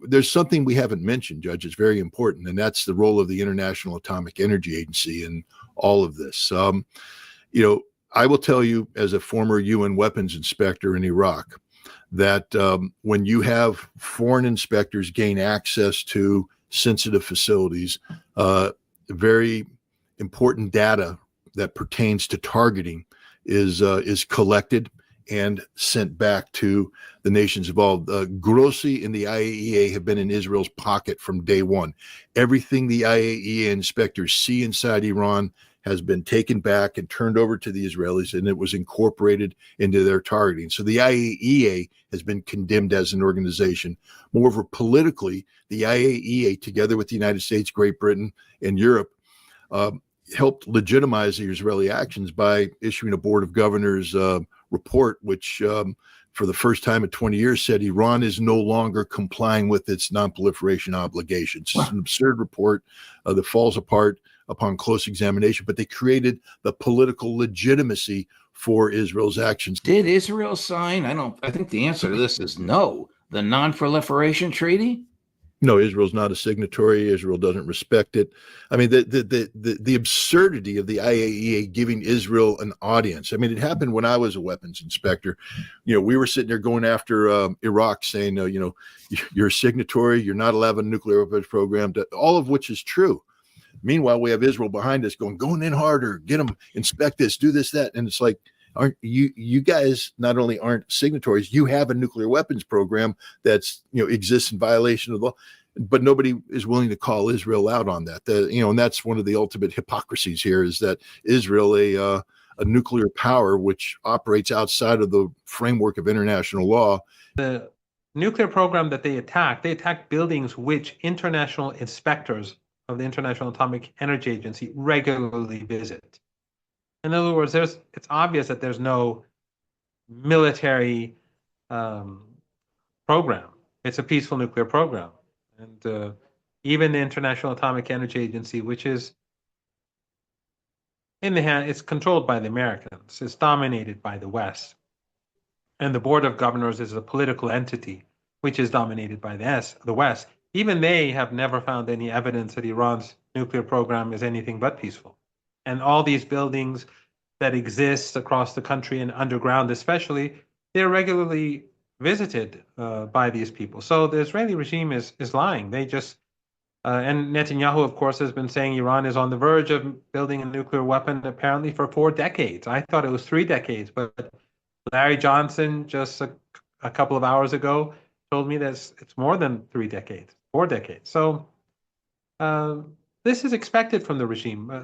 there's something we haven't mentioned, Judge. It's very important, and that's the role of the International Atomic Energy Agency in all of this. I will tell you, as a former UN weapons inspector in Iraq, that when you have foreign inspectors gain access to sensitive facilities, very important data that pertains to targeting is collected and sent back to the nations involved. Grossi and the IAEA have been in Israel's pocket from day one. Everything the IAEA inspectors see inside Iran has been taken back and turned over to the Israelis, and it was incorporated into their targeting. So the IAEA has been condemned as an organization. Moreover, politically, the IAEA, together with the United States, Great Britain, and Europe, helped legitimize the Israeli actions by issuing a Board of Governors report, which for the first time in 20 years said Iran is no longer complying with its non-proliferation obligations. It's an absurd report that falls apart upon close examination, but they created the political legitimacy for Israel's actions. Did Israel sign? I think the answer to this is no. The non-proliferation treaty? No, Israel's not a signatory. Israel doesn't respect it. I mean, the absurdity of the IAEA giving Israel an audience. I mean, it happened when I was a weapons inspector. We were sitting there going after Iraq, saying, you're a signatory. You're not allowed a nuclear weapons program. All of which is true. Meanwhile, we have Israel behind us going in harder, get them, inspect this, do this, that. And it's like, aren't you guys not only aren't signatories, you have a nuclear weapons program that's, exists in violation of the law, but nobody is willing to call Israel out on that. And that's one of the ultimate hypocrisies here, is that Israel, a nuclear power which operates outside of the framework of international law. The nuclear program that they attacked buildings which international inspectors of the International Atomic Energy Agency regularly visit. In other words, it's obvious that there's no military program. It's a peaceful nuclear program. And even the International Atomic Energy Agency, which is it's controlled by the Americans, it's dominated by the West. And the Board of Governors is a political entity, which is dominated by the West. Even they have never found any evidence that Iran's nuclear program is anything but peaceful. And all these buildings that exist across the country and underground especially, they're regularly visited by these people. So the Israeli regime is lying. They just, and Netanyahu, of course, has been saying Iran is on the verge of building a nuclear weapon apparently for 4 decades. I thought it was 3 decades, but Larry Johnson just a couple of hours ago told me that it's more than 3 decades, 4 decades. So this is expected from the regime.